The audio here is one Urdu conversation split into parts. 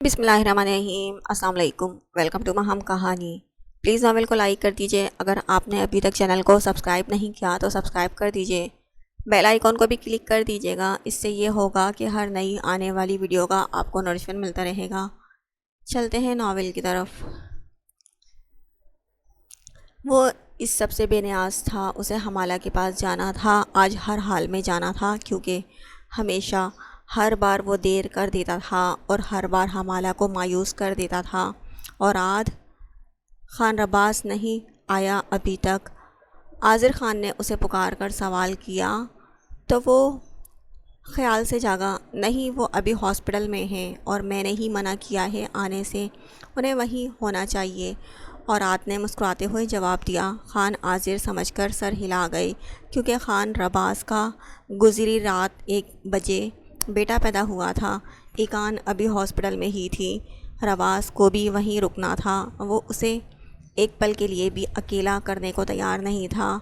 بسم اللہ الرحمن الرحیم۔ السلام علیکم، ویلکم ٹو مہم کہانی۔ پلیز ناول کو لائک کر دیجئے۔ اگر آپ نے ابھی تک چینل کو سبسکرائب نہیں کیا تو سبسکرائب کر دیجئے، بیل آئیکن کو بھی کلک کر دیجئے گا۔ اس سے یہ ہوگا کہ ہر نئی آنے والی ویڈیو کا آپ کو نوٹیفیکیشن ملتا رہے گا۔ چلتے ہیں ناول کی طرف۔ وہ اس سب سے بے نیاز تھا، اسے حمالہ کے پاس جانا تھا، آج ہر حال میں جانا تھا، کیونکہ ہمیشہ ہر بار وہ دیر کر دیتا تھا اور ہر بار حمالہ کو مایوس کر دیتا تھا۔ اور آج خان رباس نہیں آیا ابھی تک۔ عاذر خان نے اسے پکار کر سوال کیا تو وہ خیال سے جاگا، نہیں وہ ابھی ہاسپٹل میں ہیں اور میں نے ہی منع کیا ہے آنے سے، انہیں وہیں ہونا چاہیے۔ اور رات نے مسکراتے ہوئے جواب دیا۔ خان عاذر سمجھ کر سر ہلا گئے، کیونکہ خان رباس کا گزری رات 1 بجے بیٹا پیدا ہوا تھا۔ ایکان ابھی ہاسپٹل میں ہی تھی، رباس کو بھی وہیں رکنا تھا۔ وہ اسے ایک پل کے لیے بھی اکیلا کرنے کو تیار نہیں تھا۔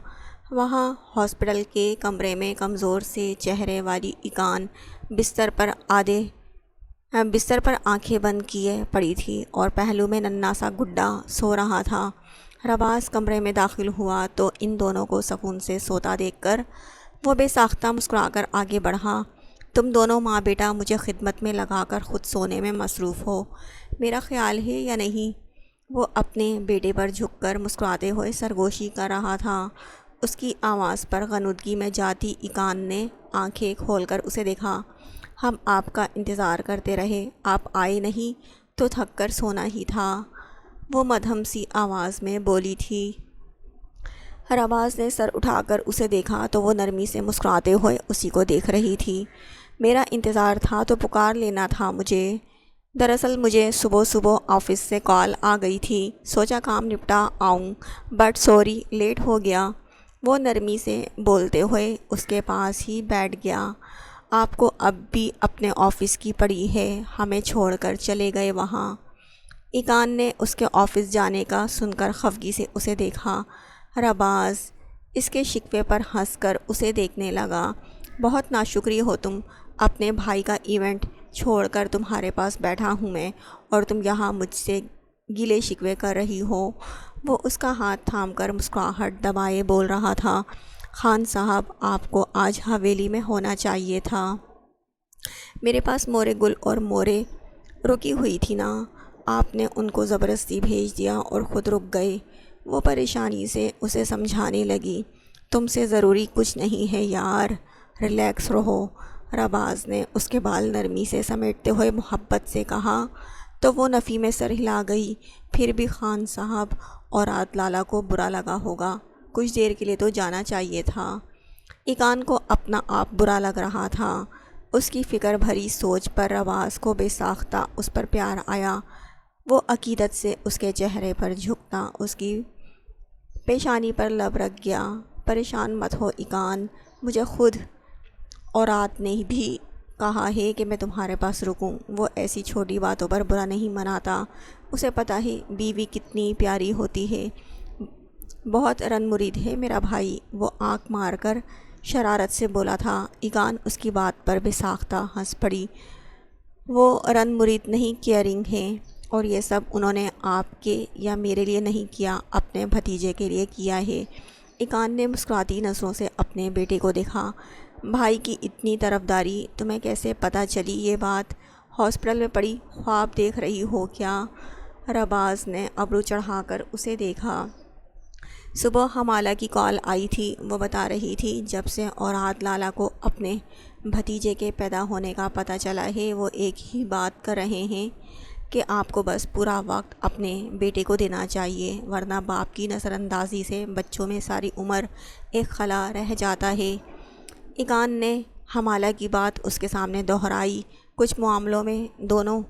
وہاں ہاسپٹل کے کمرے میں کمزور سے چہرے والی ایکان بستر پر آنکھیں بند کیے پڑی تھی اور پہلو میں ننھا سا گڈا سو رہا تھا۔ رباس کمرے میں داخل ہوا تو ان دونوں کو سکون سے سوتا دیکھ کر وہ بے ساختہ مسکرا کر آگے بڑھا۔ تم دونوں ماں بیٹا مجھے خدمت میں لگا کر خود سونے میں مصروف ہو، میرا خیال ہے یا نہیں؟ وہ اپنے بیٹے پر جھک کر مسکراتے ہوئے سرگوشی کر رہا تھا۔ اس کی آواز پر غنودگی میں جاتی ایکان نے آنکھیں کھول کر اسے دیکھا۔ ہم آپ کا انتظار کرتے رہے، آپ آئے نہیں تو تھک کر سونا ہی تھا، وہ مدھم سی آواز میں بولی تھی۔ رباس نے سر اٹھا کر اسے دیکھا تو وہ نرمی سے مسکراتے ہوئے اسی کو دیکھ رہی تھی۔ میرا انتظار تھا تو پکار لینا تھا مجھے۔ دراصل مجھے صبح آفس سے کال آ گئی تھی، سوچا کام نپٹا آؤں، بٹ سوری لیٹ ہو گیا۔ وہ نرمی سے بولتے ہوئے اس کے پاس ہی بیٹھ گیا۔ آپ کو اب بھی اپنے آفس کی پڑی ہے، ہمیں چھوڑ کر چلے گئے وہاں۔ ایکان نے اس کے آفس جانے کا سن کر خفگی سے اسے دیکھا۔ رباس اس کے شکوے پر ہنس کر اسے دیکھنے لگا۔ بہت ناشکری ہو تم، اپنے بھائی کا ایونٹ چھوڑ کر تمہارے پاس بیٹھا ہوں میں اور تم یہاں مجھ سے گلے شکوے کر رہی ہو۔ وہ اس کا ہاتھ تھام کر مسکراہٹ دبائے بول رہا تھا، خان صاحب آپ کو آج حویلی میں ہونا چاہیے تھا، میرے پاس مورے گل اور مورے رکی ہوئی تھی نا، آپ نے ان کو زبردستی بھیج دیا اور خود رک گئے۔ وہ پریشانی سے اسے سمجھانے لگی، تم سے ضروری کچھ نہیں ہے یار، ریلیکس رہو۔ رباس نے اس کے بال نرمی سے سمیٹتے ہوئے محبت سے کہا تو وہ نفی میں سر ہلا گئی۔ پھر بھی خان صاحب اور رات لالا کو برا لگا ہوگا، کچھ دیر کے لیے تو جانا چاہیے تھا۔ ایکان کو اپنا آپ برا لگ رہا تھا۔ اس کی فکر بھری سوچ پر رباس کو بے ساختہ اس پر پیار آیا۔ وہ عقیدت سے اس کے چہرے پر جھکتا، اس کی پیشانی پر لب رکھ گیا۔ پریشان مت ہو ایکان، مجھے خود اور رات نے بھی کہا ہے کہ میں تمہارے پاس رکوں۔ وہ ایسی چھوٹی باتوں پر برا نہیں مناتا، اسے پتہ ہے بیوی کتنی پیاری ہوتی ہے۔ بہت رن مرید ہے میرا بھائی، وہ آنکھ مار کر شرارت سے بولا تھا۔ ایکان اس کی بات پر بے ساختہ ہنس پڑی۔ وہ رن مرید نہیں، کیئرنگ ہیں، اور یہ سب انہوں نے آپ کے یا میرے لیے نہیں کیا، اپنے بھتیجے کے لیے کیا ہے۔ ایکان نے مسکراتی نظروں سے اپنے بیٹے کو دیکھا۔ بھائی کی اتنی طرفداری، تمہیں کیسے پتہ چلی یہ بات؟ ہاسپٹل میں پڑی خواب دیکھ رہی ہو کیا؟ رباس نے ابرو چڑھا کر اسے دیکھا۔ صبح حمالہ کی کال آئی تھی، وہ بتا رہی تھی جب سے اوراد لالا کو اپنے بھتیجے کے پیدا ہونے کا پتہ چلا ہے وہ ایک ہی بات کر رہے ہیں کہ آپ کو بس پورا وقت اپنے بیٹے کو دینا چاہیے، ورنہ باپ کی نظر اندازی سے بچوں میں ساری عمر ایک خلا رہ جاتا ہے۔ ایکان نے حمالہ کی بات اس کے سامنے دہرائی، کچھ معاملوں میں دونوں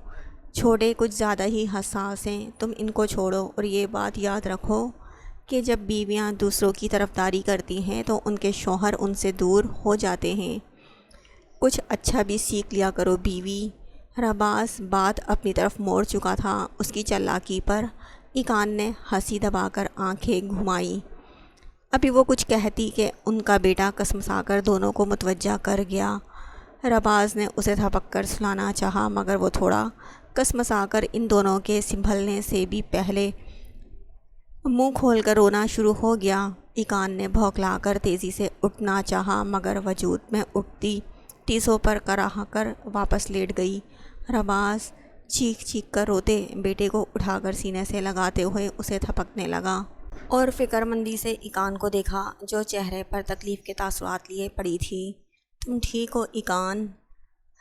چھوٹے کچھ زیادہ ہی حساس ہیں، تم ان کو چھوڑو اور یہ بات یاد رکھو کہ جب بیویاں دوسروں کی طرفداری کرتی ہیں تو ان کے شوہر ان سے دور ہو جاتے ہیں، کچھ اچھا بھی سیکھ لیا کرو بیوی۔ رباس بات اپنی طرف موڑ چکا تھا، اس کی چالاکی پر ایکان نے ہنسی دبا کر آنکھیں گھمائیں۔ ابھی وہ کچھ کہتی کہ ان کا بیٹا کسمسا کر دونوں کو متوجہ کر گیا۔ رباس نے اسے تھپک کر سلانا چاہا مگر وہ تھوڑا کسمسا کر ان دونوں کے سنبھلنے سے بھی پہلے منہ کھول کر رونا شروع ہو گیا۔ ایقان نے بھوکلا کر تیزی سے اٹھنا چاہا مگر وجود میں اٹھتی ٹیسوں پر کراہ کر واپس لیٹ گئی۔ رباز چیخ چیخ کر روتے بیٹے کو اٹھا کر سینے سے لگاتے ہوئے اسے تھپکنے لگا اور فکر مندی سے ایقان کو دیکھا جو چہرے پر تکلیف کے تاثرات لیے پڑی تھی۔ تم ٹھیک ہو ایقان؟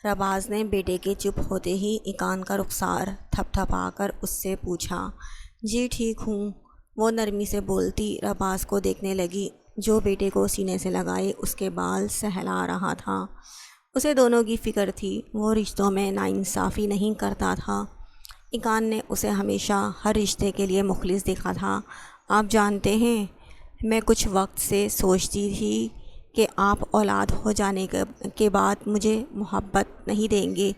رباز نے بیٹے کے چپ ہوتے ہی ایقان کا رخسار تھپ تھپا کر اس سے پوچھا۔ جی ٹھیک ہوں، وہ نرمی سے بولتی رباز کو دیکھنے لگی جو بیٹے کو سینے سے لگائے اس کے بال سہلا رہا تھا۔ اسے دونوں کی فکر تھی، وہ رشتوں میں ناانصافی نہیں کرتا تھا۔ ایقان نے اسے ہمیشہ ہر رشتے کے لیے مخلص دیکھا تھا۔ آپ جانتے ہیں، میں کچھ وقت سے سوچتی تھی کہ آپ اولاد ہو جانے کے بعد مجھے محبت نہیں دیں گے،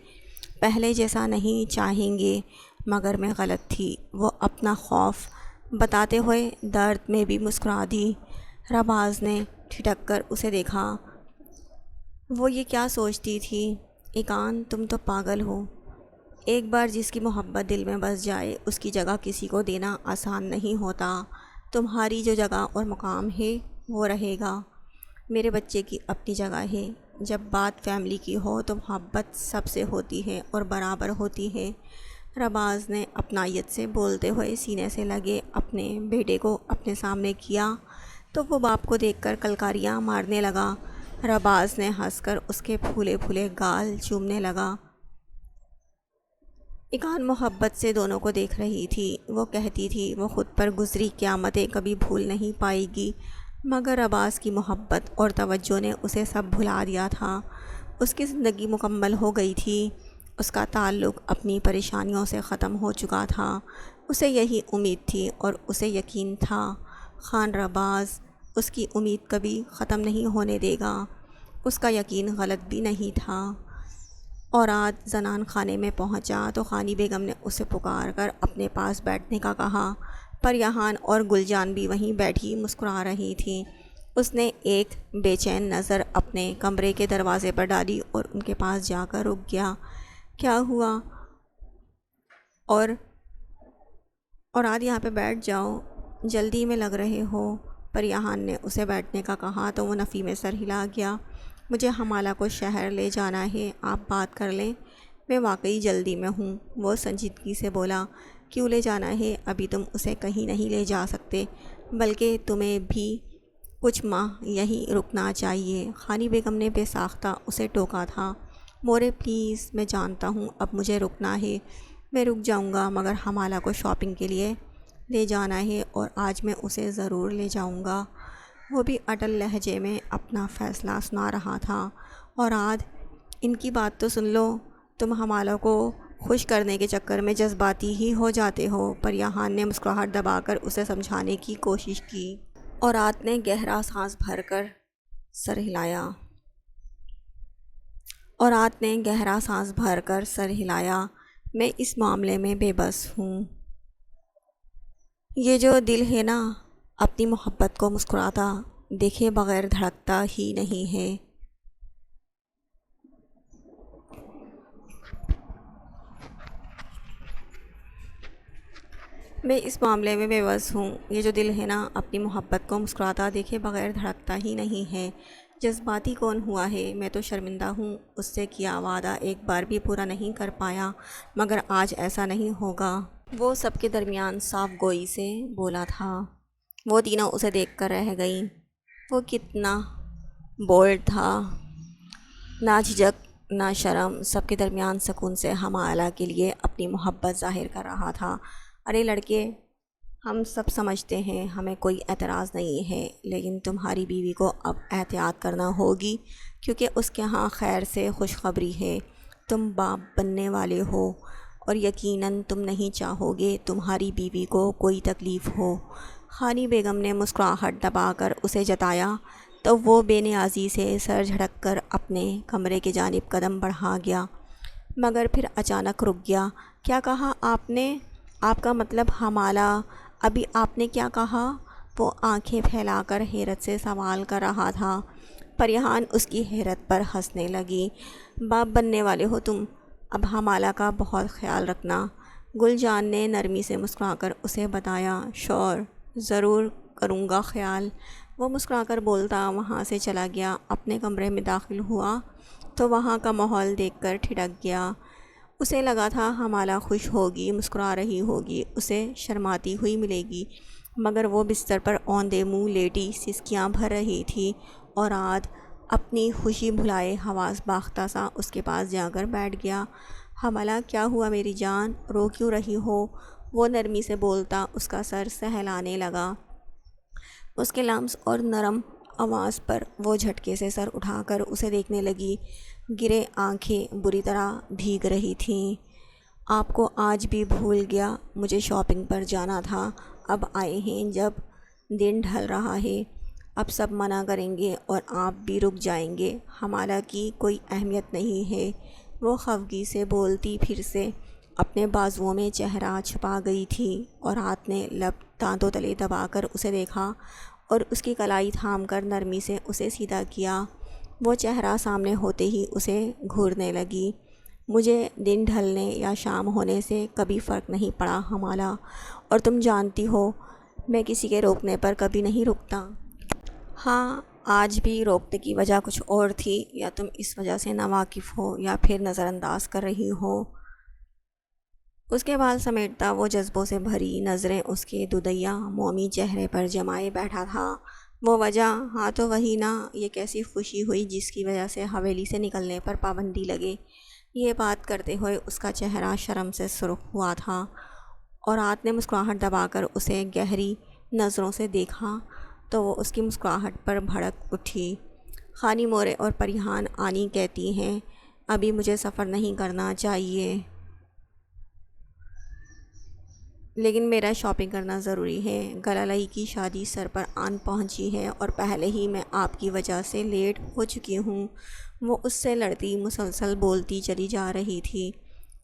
پہلے جیسا نہیں چاہیں گے، مگر میں غلط تھی۔ وہ اپنا خوف بتاتے ہوئے درد میں بھی مسکرا دی۔ رباز نے ٹھٹک کر اسے دیکھا۔ وہ یہ کیا سوچتی تھی؟ ایقان تم تو پاگل ہو۔ ایک بار جس کی محبت دل میں بس جائے اس کی جگہ کسی کو دینا آسان نہیں ہوتا۔ تمہاری جو جگہ اور مقام ہے وہ رہے گا۔ میرے بچے کی اپنی جگہ ہے۔ جب بات فیملی کی ہو تو محبت سب سے ہوتی ہے اور برابر ہوتی ہے۔ رباز نے اپنائیت سے بولتے ہوئے سینے سے لگے اپنے بیٹے کو اپنے سامنے کیا تو وہ باپ کو دیکھ کر کلکاریاں مارنے لگا۔ رباز نے ہنس کر اس کے پھولے پھولے گال چومنے لگا۔ ایقان محبت سے دونوں کو دیکھ رہی تھی۔ وہ کہتی تھی وہ خود پر گزری قیامتیں کبھی بھول نہیں پائے گی، مگر رباز کی محبت اور توجہ نے اسے سب بھلا دیا تھا۔ اس کی زندگی مکمل ہو گئی تھی، اس کا تعلق اپنی پریشانیوں سے ختم ہو چکا تھا۔ اسے یہی امید تھی اور اسے یقین تھا خان رباز اس کی امید کبھی ختم نہیں ہونے دے گا۔ اس کا یقین غلط بھی نہیں تھا۔ اور رات زنان خانے میں پہنچا تو خانی بیگم نے اسے پکار کر اپنے پاس بیٹھنے کا کہا۔ پریحان اور گل جان بھی وہیں بیٹھی مسکرا رہی تھیں۔ اس نے ایک بے چین نظر اپنے کمرے کے دروازے پر ڈالی اور ان کے پاس جا کر رک گیا۔ کیا ہوا؟ اور رات یہاں پہ بیٹھ جاؤ، جلدی میں لگ رہے ہو۔ پریحان نے اسے بیٹھنے کا کہا تو وہ نفی میں سر ہلا گیا۔ مجھے حمالہ کو شہر لے جانا ہے، آپ بات کر لیں، میں واقعی جلدی میں ہوں۔ وہ سنجیدگی سے بولا۔ کیوں لے جانا ہے؟ ابھی تم اسے کہیں نہیں لے جا سکتے، بلکہ تمہیں بھی کچھ ماہ یہیں رکنا چاہیے۔ خانی بیگم نے بے ساختہ اسے ٹوکا تھا۔ مورے پلیز، میں جانتا ہوں اب مجھے رکنا ہے، میں رک جاؤں گا، مگر حمالہ کو شاپنگ کے لیے لے جانا ہے اور آج میں اسے ضرور لے جاؤں گا۔ وہ بھی اٹل لہجے میں اپنا فیصلہ سنا رہا تھا۔ اور آج ان کی بات تو سن لو، تم حمالہ کو خوش کرنے کے چکر میں جذباتی ہی ہو جاتے ہو۔ پریحان نے مسکراہٹ دبا کر اسے سمجھانے کی کوشش کی۔ اور رات نے گہرا سانس بھر کر سر ہلایا۔ میں اس معاملے میں بے بس ہوں۔ یہ جو دل ہے نا، اپنی محبت کو مسکراتا دیکھے بغیر دھڑکتا ہی نہیں ہے۔ میں اس معاملے میں بے بس ہوں۔ یہ جو دل ہے نا، اپنی محبت کو مسکراتا دیکھے بغیر دھڑکتا ہی نہیں ہے۔ جذباتی کون ہوا ہے؟ میں تو شرمندہ ہوں، اس سے کیا وعدہ ایک بار بھی پورا نہیں کر پایا، مگر آج ایسا نہیں ہوگا۔ وہ سب کے درمیان صاف گوئی سے بولا تھا۔ وہ تینوں اسے دیکھ کر رہ گئیں۔ وہ کتنا بولڈ تھا، نہ جھجک نہ شرم، سب کے درمیان سکون سے حمالہ کے لیے اپنی محبت ظاہر کر رہا تھا۔ ارے لڑکے، ہم سب سمجھتے ہیں، ہمیں کوئی اعتراض نہیں ہے، لیکن تمہاری بیوی کو اب احتیاط کرنا ہوگی کیونکہ اس کے ہاں خیر سے خوشخبری ہے۔ تم باپ بننے والے ہو اور یقیناً تم نہیں چاہو گے تمہاری بیوی کو کوئی تکلیف ہو۔ خانی بیگم نے مسکراہٹ دبا کر اسے جتایا تو وہ بے نیازی سے سر جھٹک کر اپنے کمرے کی جانب قدم بڑھا گیا، مگر پھر اچانک رک گیا۔ کیا کہا آپ نے؟ آپ کا مطلب حمالہ؟ ابھی آپ نے کیا کہا؟ وہ آنکھیں پھیلا کر حیرت سے سوال کر رہا تھا۔ پریحان اس کی حیرت پر ہنسنے لگی۔ باپ بننے والے ہو تم؟ اب حمالہ کا بہت خیال رکھنا۔ گل جان نے نرمی سے مسکرا کر اسے بتایا۔ شور، ضرور کروں گا خیال۔ وہ مسکرا کر بولتا وہاں سے چلا گیا۔ اپنے کمرے میں داخل ہوا تو وہاں کا ماحول دیکھ کر ٹھٹک گیا۔ اسے لگا تھا حمالہ خوش ہوگی، مسکرا رہی ہوگی، اسے شرماتی ہوئی ملے گی، مگر وہ بستر پر اوندے منہ لیٹی سسکیاں بھر رہی تھی اور رات اپنی خوشی بھلائے حواس باختہ سا اس کے پاس جا کر بیٹھ گیا۔ حمالہ، کیا ہوا میری جان، رو کیوں رہی ہو؟ وہ نرمی سے بولتا اس کا سر سہلانے لگا۔ اس کے لمس اور نرم آواز پر وہ جھٹکے سے سر اٹھا کر اسے دیکھنے لگی۔ گرے آنکھیں بری طرح بھیگ رہی تھیں۔ آپ کو آج بھی بھول گیا، مجھے شاپنگ پر جانا تھا، اب آئے ہیں جب دن ڈھل رہا ہے، اب سب منع کریں گے اور آپ بھی رک جائیں گے۔ حمالہ کی کوئی اہمیت نہیں ہے، وہ خفگی سے بولتی پھر سے اپنے بازوؤں میں چہرہ چھپا گئی تھی اور ہاتھ نے لب دانتوں تلے دبا کر اسے دیکھا اور اس کی کلائی تھام کر نرمی سے اسے سیدھا کیا۔ وہ چہرہ سامنے ہوتے ہی اسے گھورنے لگی۔ مجھے دن ڈھلنے یا شام ہونے سے کبھی فرق نہیں پڑا حمالہ، اور تم جانتی ہو میں کسی کے روکنے پر کبھی نہیں رکتا۔ ہاں، آج بھی روکنے کی وجہ کچھ اور تھی، یا تم اس وجہ سے ناواقف ہو یا پھر نظر انداز کر رہی ہو۔ اس کے بال سمیٹتا وہ جذبوں سے بھری نظریں اس کے دودیا مومی چہرے پر جمائے بیٹھا تھا۔ وہ وجہ، ہاں تو وہی نا، یہ کیسی خوشی ہوئی جس کی وجہ سے حویلی سے نکلنے پر پابندی لگے۔ یہ بات کرتے ہوئے اس کا چہرہ شرم سے سرخ ہوا تھا اور رات نے مسکراہٹ دبا کر اسے گہری نظروں سے دیکھا تو وہ اس کی مسکراہٹ پر بھڑک اٹھی۔ خانی مورے اور پریحان آنی کہتی ہیں ابھی مجھے سفر نہیں کرنا چاہیے، لیکن میرا شاپنگ کرنا ضروری ہے۔ گلالئی کی شادی سر پر آن پہنچی ہے اور پہلے ہی میں آپ کی وجہ سے لیٹ ہو چکی ہوں۔ وہ اس سے لڑتی مسلسل بولتی چلی جا رہی تھی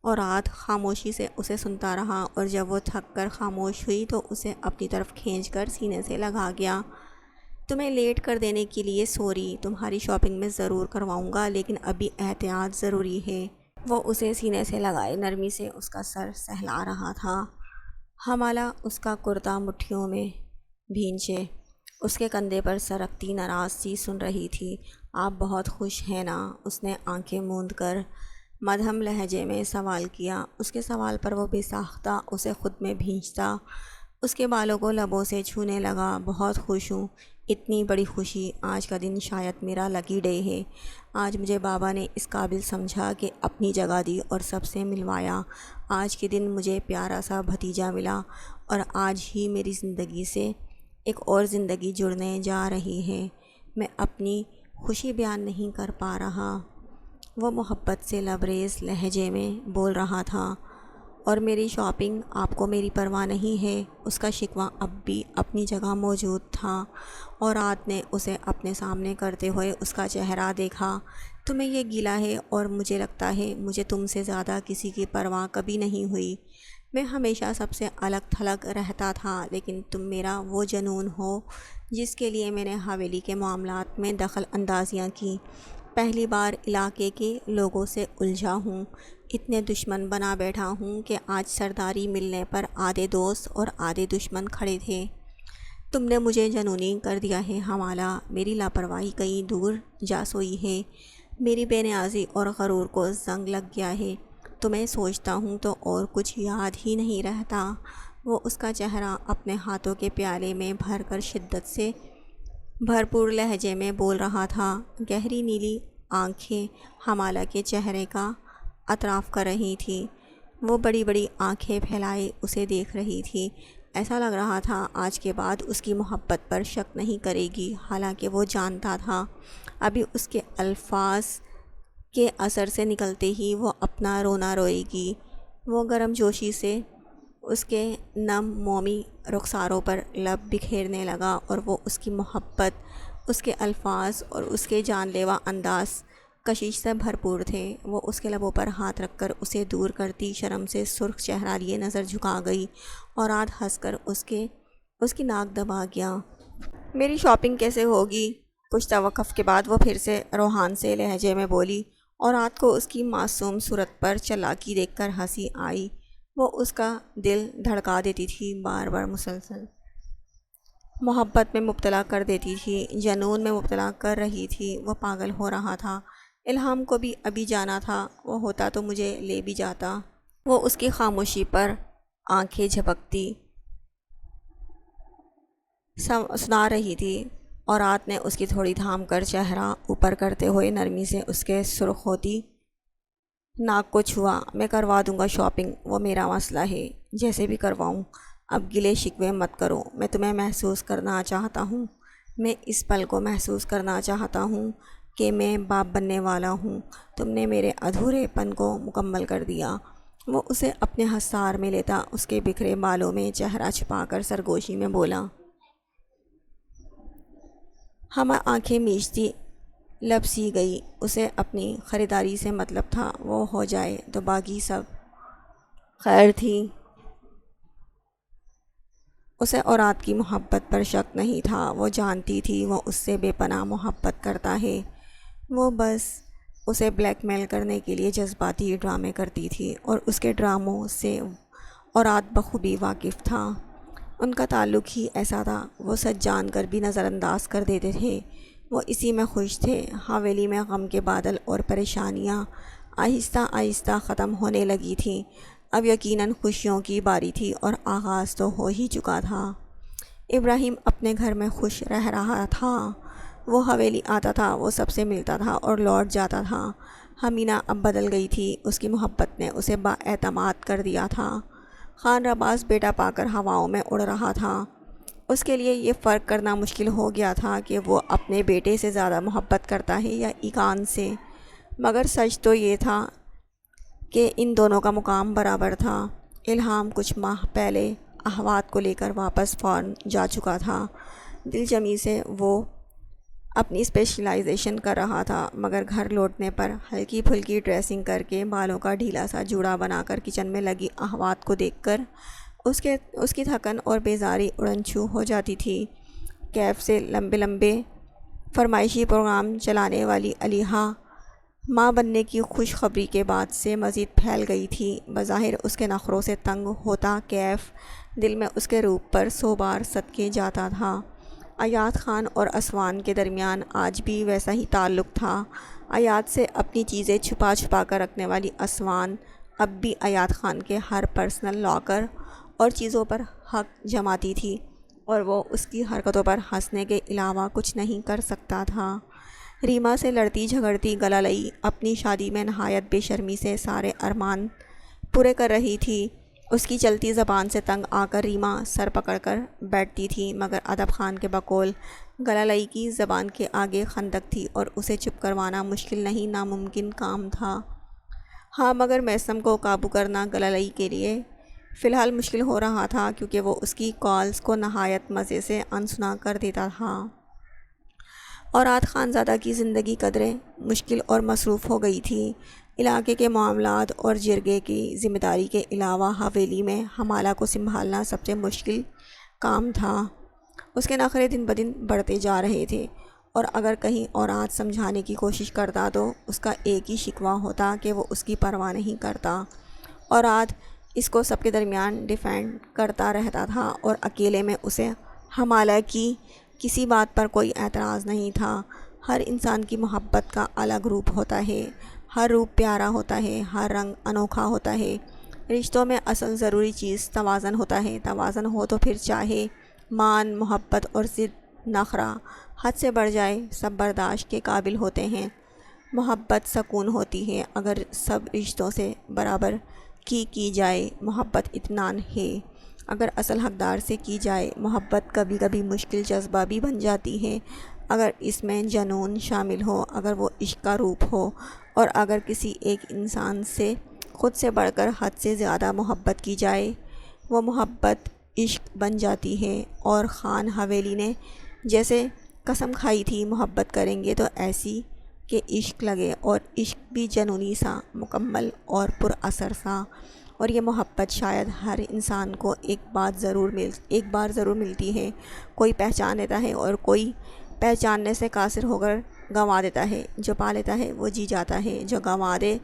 اور رات خاموشی سے اسے سنتا رہا، اور جب وہ تھک کر خاموش ہوئی تو اسے اپنی طرف کھینچ کر سینے سے لگا گیا۔ تمہیں لیٹ کر دینے کے لیے سوری، تمہاری شاپنگ میں ضرور کرواؤں گا، لیکن ابھی احتیاط ضروری ہے۔ وہ اسے سینے سے لگائے نرمی سے اس کا سر سہلا رہا تھا۔ حمالہ اس کا کرتا مٹھیوں میں بھینچے اس کے کندھے پر سرکتی ناراض سی سن رہی تھی۔ آپ بہت خوش ہیں نا؟ اس نے آنکھیں موند کر مدھم لہجے میں سوال کیا۔ اس کے سوال پر وہ بے ساختہ اسے خود میں بھینچتا اس کے بالوں کو لبوں سے چھونے لگا۔ بہت خوش ہوں، اتنی بڑی خوشی، آج کا دن شاید میرا لکی ڈے ہے۔ آج مجھے بابا نے اس قابل سمجھا کہ اپنی جگہ دی اور سب سے ملوایا۔ آج کے دن مجھے پیارا سا بھتیجا ملا اور آج ہی میری زندگی سے ایک اور زندگی جڑنے جا رہی ہے۔ میں اپنی خوشی بیان نہیں کر پا رہا۔ وہ محبت سے لبریز لہجے میں بول رہا تھا۔ اور میری شاپنگ، آپ کو میری پرواہ نہیں ہے؟ اس کا شکوہ اب بھی اپنی جگہ موجود تھا اور رات نے اسے اپنے سامنے کرتے ہوئے اس کا چہرہ دیکھا۔ تمہیں یہ گلہ ہے اور مجھے لگتا ہے مجھے تم سے زیادہ کسی کی پرواہ کبھی نہیں ہوئی۔ میں ہمیشہ سب سے الگ تھلگ رہتا تھا، لیکن تم میرا وہ جنون ہو جس کے لیے میں نے حویلی کے معاملات میں دخل اندازیاں کی۔ پہلی بار علاقے کے لوگوں سے الجھا ہوں، اتنے دشمن بنا بیٹھا ہوں کہ آج سرداری ملنے پر آدھے دوست اور آدھے دشمن کھڑے تھے۔ تم نے مجھے جنونی کر دیا ہے حمالہ، میری لاپرواہی کہیں دور جا سوئی ہے، میری بے نیازی اور غرور کو زنگ لگ گیا ہے۔ تمہیں سوچتا ہوں تو اور کچھ یاد ہی نہیں رہتا۔ وہ اس کا چہرہ اپنے ہاتھوں کے پیالے میں بھر کر شدت سے بھرپور لہجے میں بول رہا تھا۔ گہری نیلی آنکھیں حمالہ کے چہرے کا اطراف کر رہی تھی۔ وہ بڑی بڑی آنکھیں پھیلائے اسے دیکھ رہی تھی۔ ایسا لگ رہا تھا آج کے بعد اس کی محبت پر شک نہیں کرے گی، حالانکہ وہ جانتا تھا ابھی اس کے الفاظ کے اثر سے نکلتے ہی وہ اپنا رونا روئے گی۔ وہ گرم جوشی سے اس کے نم مومی رخساروں پر لب بکھیرنے لگا اور وہ اس کی محبت، اس کے الفاظ اور اس کے جان لیوا انداز کشش سے بھرپور تھے۔ وہ اس کے لبوں پر ہاتھ رکھ کر اسے دور کرتی شرم سے سرخ چہرہ لیے نظر جھکا گئی اور رات ہنس کر اس کی ناک دبا گیا۔ میری شاپنگ کیسے ہوگی؟ کچھ توقف کے بعد وہ پھر سے روحان سے لہجے میں بولی۔ اورات کو اس کی معصوم صورت پر چالاکی دیکھ کر ہنسی آئی۔ وہ اس کا دل دھڑکا دیتی تھی، بار بار مسلسل محبت میں مبتلا کر دیتی تھی، جنون میں مبتلا کر رہی تھی۔ وہ پاگل ہو رہا تھا۔ الہام کو بھی ابھی جانا تھا، وہ ہوتا تو مجھے لے بھی جاتا۔ وہ اس کی خاموشی پر آنکھیں جھپکتی سنا رہی تھی۔ اورات نے اس کی تھوڑی تھام کر چہرہ اوپر کرتے ہوئے نرمی سے اس کے سرخ ہوتی ناک کو چھوا۔ میں کروا دوں گا شاپنگ، وہ میرا مسئلہ ہے، جیسے بھی کرواؤں۔ اب گلے شکوے مت کرو، میں تمہیں محسوس کرنا چاہتا ہوں، میں اس پل کو محسوس کرنا چاہتا ہوں کہ میں باپ بننے والا ہوں۔ تم نے میرے ادھورے پن کو مکمل کر دیا۔ وہ اسے اپنے حصار میں لیتا اس کے بکھرے بالوں میں چہرہ چھپا کر سرگوشی میں بولا۔ ہم آنکھیں میچتی لب سی گئی۔ اسے اپنی خریداری سے مطلب تھا، وہ ہو جائے تو باقی سب خیر تھی۔ اسے اورات کی محبت پر شک نہیں تھا، وہ جانتی تھی وہ اس سے بے پناہ محبت کرتا ہے۔ وہ بس اسے بلیک میل کرنے کے لیے جذباتی ڈرامے کرتی تھی، اور اس کے ڈراموں سے اورات بخوبی واقف تھا۔ ان کا تعلق ہی ایسا تھا، وہ سچ جان کر بھی نظر انداز کر دیتے تھے۔ وہ اسی میں خوش تھے۔ حویلی میں غم کے بادل اور پریشانیاں آہستہ آہستہ ختم ہونے لگی تھیں۔ اب یقیناً خوشیوں کی باری تھی، اور آغاز تو ہو ہی چکا تھا۔ ابراہیم اپنے گھر میں خوش رہ رہا تھا۔ وہ حویلی آتا تھا، وہ سب سے ملتا تھا اور لوٹ جاتا تھا۔ حمینہ اب بدل گئی تھی، اس کی محبت نے اسے با اعتماد کر دیا تھا۔ خان رباز بیٹا پا کر ہواؤں میں اڑ رہا تھا۔ اس کے لیے یہ فرق کرنا مشکل ہو گیا تھا کہ وہ اپنے بیٹے سے زیادہ محبت کرتا ہے یا ایقان سے، مگر سچ تو یہ تھا کہ ان دونوں کا مقام برابر تھا۔ الہام کچھ ماہ پہلے احوات کو لے کر واپس فورن جا چکا تھا۔ دل جمی سے وہ اپنی اسپیشلائزیشن کر رہا تھا، مگر گھر لوٹنے پر ہلکی پھلکی ڈریسنگ کر کے بالوں کا ڈھیلا سا جوڑا بنا کر کچن میں لگی احوات کو دیکھ کر اس کی تھکن اور بیزاری اڑن چھو ہو جاتی تھی۔ کیف سے لمبے لمبے فرمائشی پروگرام چلانے والی علیحہ ماں بننے کی خوشخبری کے بعد سے مزید پھیل گئی تھی۔ بظاہر اس کے نخروں سے تنگ ہوتا کیف دل میں اس کے روپ پر 100 بار صدقے جاتا تھا۔ ایاز خان اور اسوان کے درمیان آج بھی ویسا ہی تعلق تھا۔ ایاز سے اپنی چیزیں چھپا چھپا کر رکھنے والی اسوان اب بھی ایاز خان کے ہر پرسنل لاکر اور چیزوں پر حق جماتی تھی، اور وہ اس کی حرکتوں پر ہنسنے کے علاوہ کچھ نہیں کر سکتا تھا۔ ریما سے لڑتی جھگڑتی گلالئی اپنی شادی میں نہایت بے شرمی سے سارے ارمان پورے کر رہی تھی۔ اس کی چلتی زبان سے تنگ آ کر ریما سر پکڑ کر بیٹھتی تھی، مگر ادب خان کے بقول گلالئی کی زبان کے آگے خندق تھی، اور اسے چپ کروانا مشکل نہیں ناممکن کام تھا۔ ہاں، مگر میثم کو قابو کرنا گلالئی کے لیے فی الحال مشکل ہو رہا تھا، کیونکہ وہ اس کی کالز کو نہایت مزے سے انسنا کر دیتا تھا۔ اورات خانزادہ کی زندگی قدرے مشکل اور مصروف ہو گئی تھی۔ علاقے کے معاملات اور جرگے کی ذمہ داری کے علاوہ حویلی میں حمالہ کو سنبھالنا سب سے مشکل کام تھا۔ اس کے نخرے دن بدن بڑھتے جا رہے تھے، اور اگر کہیں اورات سمجھانے کی کوشش کرتا تو اس کا ایک ہی شکوہ ہوتا کہ وہ اس کی پرواہ نہیں کرتا۔ اورات اس کو سب کے درمیان ڈیفینڈ کرتا رہتا تھا، اور اکیلے میں اسے حمالہ کی کسی بات پر کوئی اعتراض نہیں تھا۔ ہر انسان کی محبت کا الگ روپ ہوتا ہے، ہر روپ پیارا ہوتا ہے، ہر رنگ انوکھا ہوتا ہے۔ رشتوں میں اصل ضروری چیز توازن ہوتا ہے۔ توازن ہو تو پھر چاہے مان، محبت اور ضد، نخرہ حد سے بڑھ جائے، سب برداشت کے قابل ہوتے ہیں۔ محبت سکون ہوتی ہے اگر سب رشتوں سے برابر کی جائے۔ محبت اطمینان ہے اگر اصل حقدار سے کی جائے۔ محبت کبھی کبھی مشکل جذبہ بھی بن جاتی ہے اگر اس میں جنون شامل ہو، اگر وہ عشق کا روپ ہو، اور اگر کسی ایک انسان سے خود سے بڑھ کر حد سے زیادہ محبت کی جائے، وہ محبت عشق بن جاتی ہے۔ اور خان حویلی نے جیسے قسم کھائی تھی محبت کریں گے تو ایسی کہ عشق لگے، اور عشق بھی جنونی سا، مکمل اور پر اثر سا۔ اور یہ محبت شاید ہر انسان کو ایک بار ضرور ملتی ہے۔ کوئی پہچان لیتا ہے اور کوئی پہچاننے سے قاصر ہو کر گنوا دیتا ہے، جو پا لیتا ہے وہ جی جاتا ہے، جو گنوا دے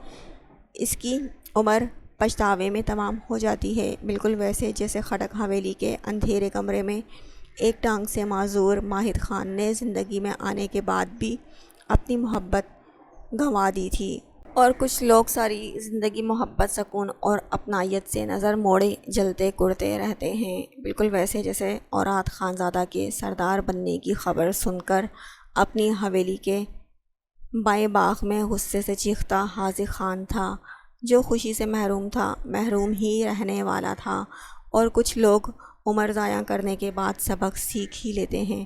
اس کی عمر پچھتاوے میں تمام ہو جاتی ہے۔ بالکل ویسے جیسے خٹک حویلی کے اندھیرے کمرے میں ایک ٹانگ سے معذور ماہد خان نے زندگی میں آنے کے بعد بھی اپنی محبت گنوا دی تھی، اور کچھ لوگ ساری زندگی محبت، سکون اور اپنائیت سے نظر موڑے جلتے کڑتے رہتے ہیں۔ بالکل ویسے جیسے اوراد خانزادہ کے سردار بننے کی خبر سن کر اپنی حویلی کے بائیں باغ میں غصے سے چیختا حاضر خان تھا، جو خوشی سے محروم تھا، محروم ہی رہنے والا تھا۔ اور کچھ لوگ عمر ضائع کرنے کے بعد سبق سیکھ ہی لیتے ہیں،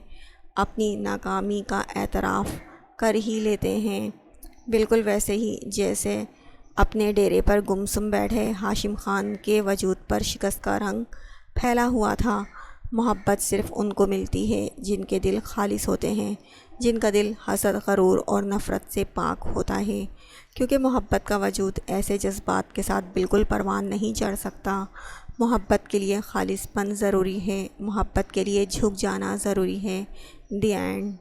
اپنی ناکامی کا اعتراف کر ہی لیتے ہیں۔ بالکل ویسے ہی جیسے اپنے ڈیرے پر گمسم بیٹھے ہاشم خان کے وجود پر شکست کا رنگ پھیلا ہوا تھا۔ محبت صرف ان کو ملتی ہے جن کے دل خالص ہوتے ہیں، جن کا دل حسد، غرور اور نفرت سے پاک ہوتا ہے، کیونکہ محبت کا وجود ایسے جذبات کے ساتھ بالکل پروان نہیں چڑھ سکتا۔ محبت کے لیے خالص پن ضروری ہے، محبت کے لیے جھک جانا ضروری ہے۔ The end.